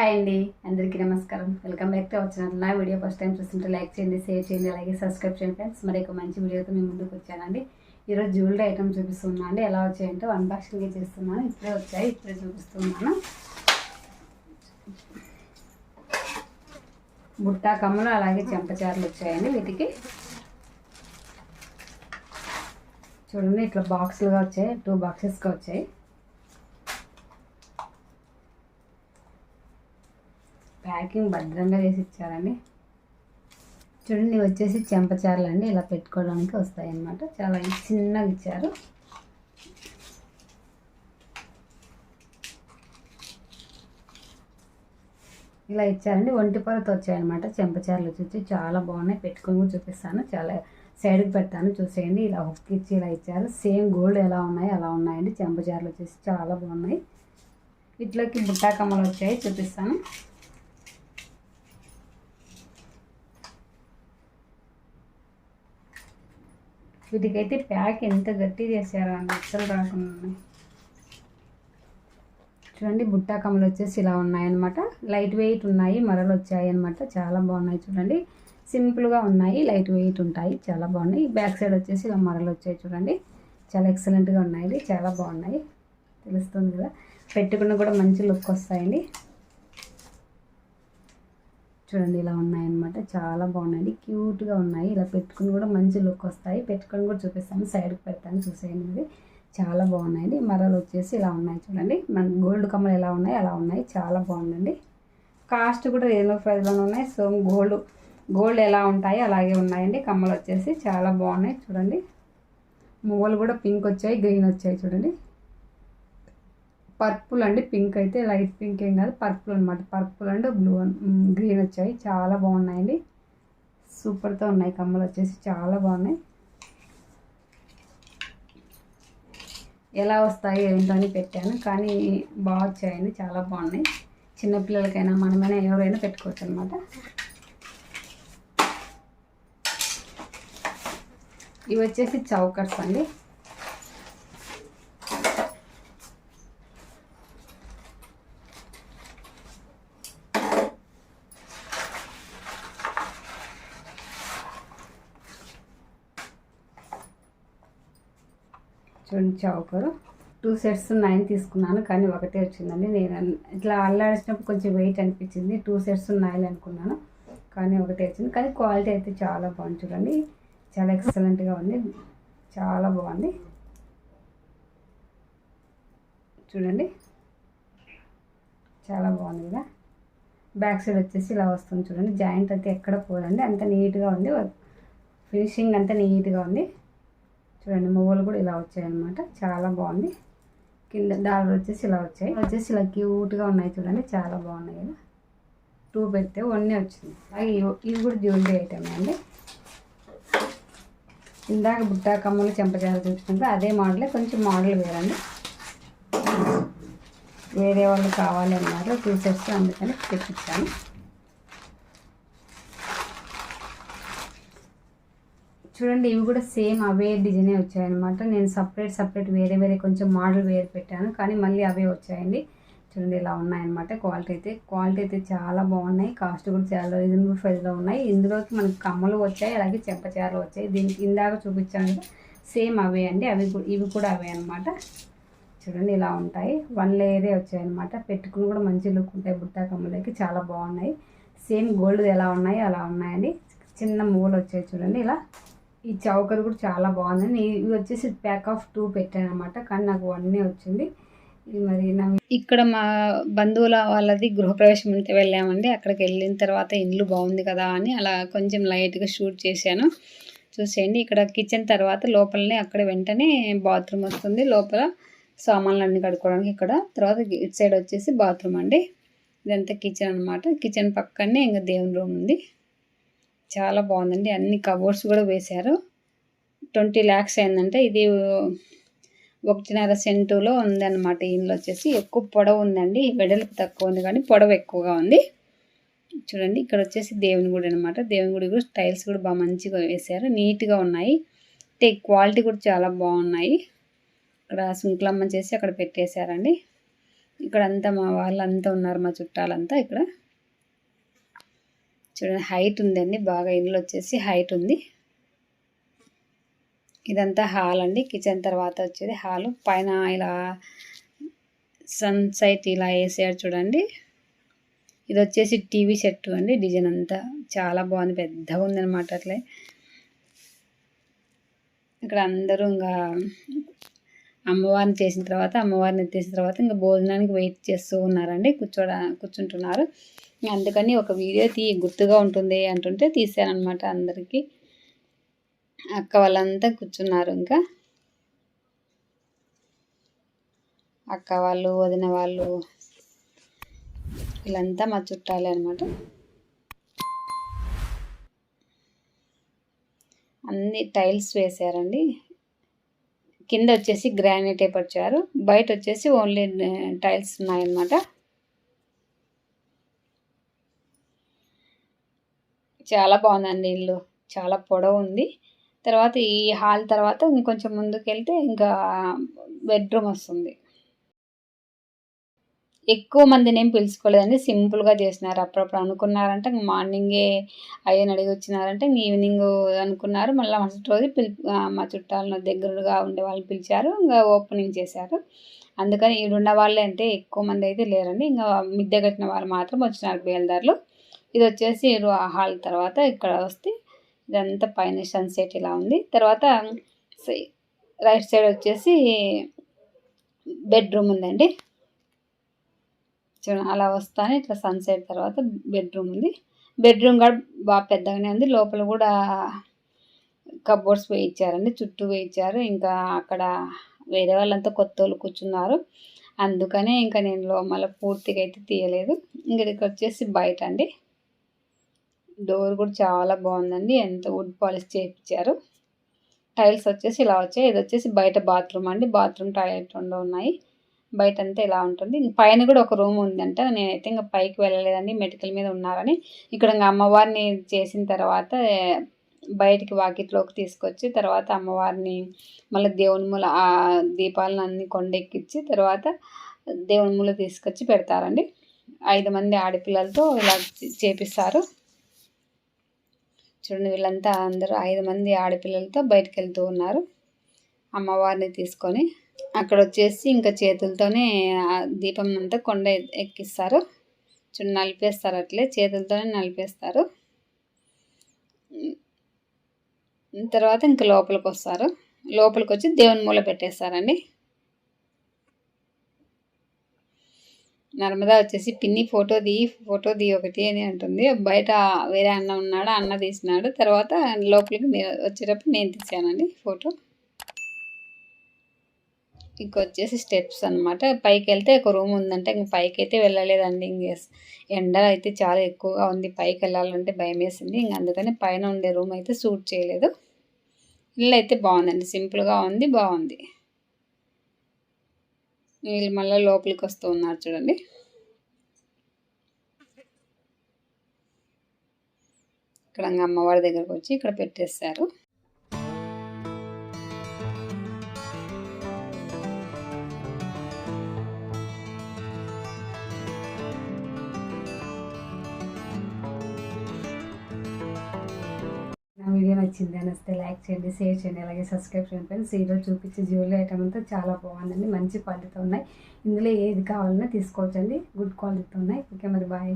Hi అండి, అందరికీ నమస్కారం. Welcome back to our channel. నా వీడియో ఫస్ట్ టైం చూస్తుంటే లైక్ చేయండి, షేర్ చేయండి, అలాగే సబ్స్క్రైబ్ చేయండి ఫ్రెండ్స్. మరి ఒక మంచి వీడియోతో మీ ముందుకు వచ్చానండి. ఈరోజు జ్యువెలరీ ఐటమ్ చూపిస్తున్నాను అండి. ఎలా వచ్చాయంటే అన్బాక్సింగ్ చేస్తున్నాను. ఇప్పుడే వచ్చాయి, ఇప్పుడే చూపిస్తున్నాను. బుట్టా కమ్మలు అలాగే చెంపచారులు వచ్చాయండి. వీటికి చూడండి, ఇట్లా బాక్సులుగా వచ్చాయి, 2 బాక్సెస్గా వచ్చాయి. ప్యాకింగ్ భద్రంగా చేసి ఇచ్చారండి. చూడండి, వచ్చేసి చెంపచారులు అండి. ఇలా పెట్టుకోవడానికి వస్తాయి అన్నమాట. చాలా చిన్నగా ఇచ్చారు. ఇలా ఇచ్చారండి. ఒంటిపొరతో వచ్చాయన్నమాట చెంపచారులు. వచ్చి చాలా బాగున్నాయి. పెట్టుకొని కూడా చూపిస్తాను. చాలా సైడ్కి పెడతాను, చూసేయండి. ఇలా హుక్ ఇచ్చి ఇలా ఇచ్చారు. సేమ్ గోల్డ్ ఎలా ఉన్నాయి అలా ఉన్నాయండి. చెంపచారులు వచ్చేసి చాలా బాగున్నాయి. వీటిలోకి బుట్టా కమ్మలు వచ్చాయి, చూపిస్తాను. వీటికైతే ప్యాక్ ఎంత గట్టి చేశారో అని అస్సలు రాకుండా. చూడండి, బుట్టా కమ్మలు వచ్చేసి ఇలా ఉన్నాయన్నమాట. లైట్ వెయిట్ ఉన్నాయి, మరలు వచ్చాయి అనమాట. చాలా బాగున్నాయి. చూడండి, సింపుల్గా ఉన్నాయి, లైట్ వెయిట్ ఉంటాయి, చాలా బాగున్నాయి. బ్యాక్ సైడ్ వచ్చేసి ఇలా మరలు వచ్చాయి. చూడండి, చాలా ఎక్సలెంట్గా ఉన్నాయి, చాలా బాగున్నాయి. తెలుస్తుంది కదా, పెట్టుకున్న కూడా మంచి లుక్ వస్తాయండి. చూడండి, ఇలా ఉన్నాయన్నమాట. చాలా బాగున్నాయి, క్యూట్గా ఉన్నాయి. ఇలా పెట్టుకుని కూడా మంచి లుక్ వస్తాయి. పెట్టుకొని కూడా చూపిస్తాను, సైడ్కి పెడతాను, చూసేయండి. చాలా బాగున్నాయండి. మరలు వచ్చేసి ఇలా ఉన్నాయి. చూడండి, మన గోల్డ్ కమ్మలు ఎలా ఉన్నాయి అలా ఉన్నాయి. చాలా బాగుందండి. కాస్ట్ కూడా రీజనబుల్ ప్రైస్లోనే ఉన్నాయి. సో గోల్డ్ ఎలా ఉంటాయి అలాగే ఉన్నాయండి. కమ్మలు వచ్చేసి చాలా బాగున్నాయి. చూడండి, మువ్వలు కూడా పింక్ వచ్చాయి, గ్రీన్ వచ్చాయి. చూడండి, పర్పుల్ అండి. పింక్ అయితే లైట్ పింక్ ఏం కాదు, పర్పుల్ అనమాట. పర్పుల్ అండ్ బ్లూ గ్రీన్ వచ్చాయి. చాలా బాగున్నాయండి. సూపర్తో ఉన్నాయి. కమ్మలు వచ్చేసి చాలా బాగున్నాయి. ఎలా వస్తాయి ఏంటో అని పెట్టాను, కానీ బాగా వచ్చాయండి. చాలా బాగున్నాయి. చిన్నపిల్లలకైనా మనమైనా ఎవరైనా పెట్టుకోవచ్చు అనమాట. ఇవి వచ్చేసి చౌకర్స్ అండి. చూడండి, చౌకరు 2 సెట్స్ ఉన్నాయని తీసుకున్నాను, కానీ ఒకటే వచ్చిందండి. నేను ఇట్లా అల్లాడిచినప్పుడు కొంచెం వెయిట్ అనిపించింది. 2 సెట్స్ ఉన్నాయని అనుకున్నాను, కానీ ఒకటే వచ్చింది. కానీ క్వాలిటీ అయితే చాలా బాగుంది. చూడండి, చాలా ఎక్సలెంట్గా ఉంది, చాలా బాగుంది. చూడండి, చాలా బాగుంది కదా. బ్యాక్ సైడ్ వచ్చేసి ఇలా వస్తుంది. చూడండి, జాయింట్ అయితే ఎక్కడ పోదండి, అంత నీట్గా ఉంది. ఫినిషింగ్ అంతా నీట్గా ఉంది. చూడండి, మువ్వలు కూడా ఇలా వచ్చాయన్నమాట. చాలా బాగుంది. కింద డాలర్ వచ్చేసి ఇలా వచ్చాయి. ఇలా క్యూట్గా ఉన్నాయి. చూడండి, చాలా బాగున్నాయి కదా. 2 పెడితే 1 వచ్చింది. అలాగే ఇవి కూడా జ్యువెలరీ ఐటమ్ అండి. ఇందాక బుట్టా కమ్మలు చెంపచారు చూపించినప్పుడు అదే మోడలే, కొంచెం మోడల్ వేరండి. వేరే వాళ్ళు కావాలి అన్నారు 2 సెట్స్, అందుకని తెప్పించాను. చూడండి, ఇవి కూడా సేమ్ అవే డిజైనే వచ్చాయన్నమాట. నేను సపరేట్ వేరే కొంచెం మోడల్ వేరే పెట్టాను, కానీ మళ్ళీ అవే వచ్చాయండి. చూడండి, ఇలా ఉన్నాయన్నమాట. క్వాలిటీ అయితే చాలా బాగున్నాయి. కాస్ట్ కూడా చాలా రీజనబుల్ ప్రైస్లో ఉన్నాయి. ఇందులోకి మనకు కమ్మలు వచ్చాయి, అలాగే చెంపచారులు వచ్చాయి. దీనికి ఇందాక చూపించాను సేమ్ అవే అండి. ఇవి కూడా అవే అనమాట. చూడండి, ఇలా ఉంటాయి. 1 లేయరే వచ్చాయన్నమాట. పెట్టుకుని కూడా మంచి లుక్ ఉంటాయి. బుట్టా కమ్మలకి చాలా బాగున్నాయి. సేమ్ గోల్డ్ ఎలా ఉన్నాయి అలా ఉన్నాయండి. చిన్న మూలు వచ్చాయి. చూడండి, ఇలా ఈ చౌకర్ కూడా చాలా బాగుంది. ఇవి వచ్చేసి ప్యాక్ ఆఫ్ 2 పెట్టాను అనమాట, కానీ నాకు 1 వచ్చింది. ఇది మరి ఇక్కడ మా బంధువుల వాళ్ళది గృహప్రవేశం అయితే వెళ్ళామండి. అక్కడికి వెళ్ళిన తర్వాత ఇల్లు బాగుంది కదా అని అలా కొంచెం లైట్గా షూట్ చేశాను. చూసేయండి, ఇక్కడ కిచెన్ తర్వాత లోపలనే అక్కడ వెంటనే బాత్రూమ్ వస్తుంది. లోపల సామాన్లు అన్నీ కడుక్కోవడానికి ఇక్కడ. తర్వాత ఇటు సైడ్ వచ్చేసి బాత్రూమ్ అండి. ఇదంతా కిచెన్ అనమాట. కిచెన్ పక్కనే ఇంకా దేవుని రూమ్ ఉంది. చాలా బాగుందండి. అన్ని కబోర్డ్స్ కూడా వేశారు. 20 lakhs అయిందంటే. ఇది 1.5 సెంటులో ఉందన్నమాట. ఇల్లు వచ్చేసి ఎక్కువ పొడవు ఉందండి. వెడల్పు తక్కువ ఉంది, కానీ పొడవు ఎక్కువగా ఉంది. చూడండి, ఇక్కడ వచ్చేసి దేవుని గుడి అనమాట. దేవుని గుడి కూడా టైల్స్ కూడా బాగా మంచిగా వేశారు, నీట్గా ఉన్నాయి. క్వాలిటీ కూడా చాలా బాగున్నాయి. ఇక్కడ సుంకులమ్మ చేసి అక్కడ పెట్టేశారండి. ఇక్కడ అంతా మా వాళ్ళంతా ఉన్నారు, మా చుట్టాలంతా. ఇక్కడ చూడండి హైట్ ఉందండి, బాగా ఇల్లు వచ్చేసి హైట్ ఉంది. ఇదంతా హాల్ అండి, కిచెన్ తర్వాత వచ్చేది హాల్. పైన ఇలా సన్సైట్ ఇలా వేసాడు చూడండి. ఇది వచ్చేసి టీవీ సెట్ అండి, డిజైన్ అంతా చాలా బాగుంది, పెద్దగా ఉందన్నమాట. అట్లే ఇక్కడ అందరూ ఇంకా అమ్మవారిని చేసిన తర్వాత, అమ్మవారిని ఎత్తేసిన తర్వాత ఇంకా భోజనానికి వెయిట్ చేస్తూ ఉన్నారండి, కూర్చుంటున్నారు. అందుకని ఒక వీడియో గుర్తుగా ఉంటుంది అంటుంటే తీసానమాట. అందరికీ అక్క వాళ్ళంతా కూర్చున్నారు. ఇంకా అక్క వాళ్ళు, వదిన వాళ్ళు, వీళ్ళంతా మా చుట్టాలే అనమాట. అన్ని టైల్స్ వేసారండి. కింద వచ్చేసి గ్రానైటే పరిచారు, బయట వచ్చేసి ఓన్లీ టైల్స్ ఉన్నాయన్నమాట. చాలా బాగుందండి ఇల్లు, చాలా పొడవు ఉంది. తర్వాత ఈ హాల్ తర్వాత ఇంకొంచెం ముందుకు వెళ్తే ఇంకా బెడ్రూమ్ వస్తుంది. ఎక్కువ మందిని ఏం పిలుచుకోలేదండి, సింపుల్గా చేసినారు. అప్పుడప్పుడు అనుకున్నారంటే మార్నింగే అయ్యని అడిగి వచ్చినారంటే ఈవినింగ్ అనుకున్నారు. మళ్ళీ మరుసటి రోజు మా చుట్టాలను దగ్గరగా ఉండే వాళ్ళు పిలిచారు, ఇంకా ఓపెనింగ్ చేశారు. అందుకని ఈడున్న వాళ్ళే అంటే ఎక్కువ మంది అయితే లేరండి, ఇంకా మిద్దె కట్టిన వాళ్ళు మాత్రం వచ్చినారు బేల్దారులు. ఇది వచ్చేసి హాల్ తర్వాత ఇక్కడ వస్తే ఇదంతా పైన సన్సెట్ ఇలా ఉంది. తర్వాత రైట్ సైడ్ వచ్చేసి బెడ్రూమ్ ఉందండి. చూడండి అలా వస్తానే ఇట్లా సన్సెట్ తర్వాత బెడ్రూమ్ ఉంది. బెడ్రూమ్ కూడా బాగా పెద్దగానే ఉంది. లోపల కూడా కబోర్డ్స్ వేయించారండి, చుట్టూ వేయించారు. ఇంకా అక్కడ వేరే వాళ్ళంతా కొత్త వాళ్ళు కూర్చున్నారు, అందుకనే ఇంకా నేను మళ్ళీ పూర్తిగా అయితే తీయలేదు. ఇక్కడికి వచ్చేసి బయట అండి, డోర్ కూడా చాలా బాగుందండి, ఎంత వుడ్ పాలిష్ చేయించారు. టైల్స్ వచ్చేసి ఇలా వచ్చాయి. ఇది వచ్చేసి బయట బాత్రూమ్ అండి, బాత్రూమ్ టాయిలెట్ రెండు ఉన్నాయి. బయట అంతా ఇలా ఉంటుంది. పైన కూడా ఒక రూమ్ ఉందంట, నేనైతే ఇంకా పైకి వెళ్ళలేదండి, మెటికల్ మీద ఉన్నారని. ఇక్కడ ఇంకా అమ్మవారిని చేసిన తర్వాత బయటికి వాకిట్లోకి తీసుకొచ్చి తర్వాత అమ్మవారిని మళ్ళీ దేవుని మూల ఆ దీపాలను అన్ని కొండెక్కించి తర్వాత దేవుని మూల తీసుకొచ్చి పెడతారండి. 5 మంది ఆడపిల్లలతో ఇలా చేపిస్తారు. చూడండి వీళ్ళంతా అందరూ 5 మంది ఆడపిల్లలతో బయటకు వెళ్తూ ఉన్నారు అమ్మవారిని తీసుకొని. అక్కడ వచ్చేసి ఇంకా చేతులతోనే దీపం అంతా కొండ ఎక్కిస్తారు. చూడండి నలిపేస్తారు, అట్లే చేతులతోనే నలిపేస్తారు. తర్వాత ఇంకా లోపలికి వస్తారు, లోపలికి వచ్చి దేవుని మూల పెట్టేస్తారండి. నర్మదా వచ్చేసి పిన్ని ఫోటో ది ఒకటి అని అంటుంది. బయట వేరే అన్న ఉన్నాడు, అన్న తీసినాడు. తర్వాత లోపలికి వచ్చేటప్పుడు నేను తీసానండి ఫోటో. ఇంక వచ్చేసి స్టెప్స్ అనమాట. పైకి వెళ్తే ఒక రూమ్ ఉందంటే ఇంక పైకి అయితే వెళ్ళలేదండి. ఇంక ఎండ అయితే చాలా ఎక్కువగా ఉంది, పైకి వెళ్ళాలంటే భయం వేసింది. ఇంక అందుకని పైన ఉండే రూమ్ అయితే సూట్ చేయలేదు. ఇల్లు అయితే బాగుందండి, సింపుల్గా ఉంది, బాగుంది. వీళ్ళు మళ్ళీ లోపలికి వస్తూ ఉన్నారు చూడండి. ఇక్కడ అమ్మవారి దగ్గరకు వచ్చి ఇక్కడ పెట్టేస్తారు. నా వీడియో నచ్చింది అనిస్తే లైక్ చేయండి, షేర్ చేయండి, అలాగే సబ్స్క్రైబ్ చేయండి ఫ్రెండ్స్. ఈరోజు చూపించే జ్యువెలరీ ఐటమ్ అంతా చాలా బాగుందండి, మంచి క్వాలిటీతో ఉన్నాయి. ఇందులో ఏది కావాలన్నా తీసుకోవచ్చండి, గుడ్ క్వాలిటీతో ఉన్నాయి. ఓకే మరి బాయ్.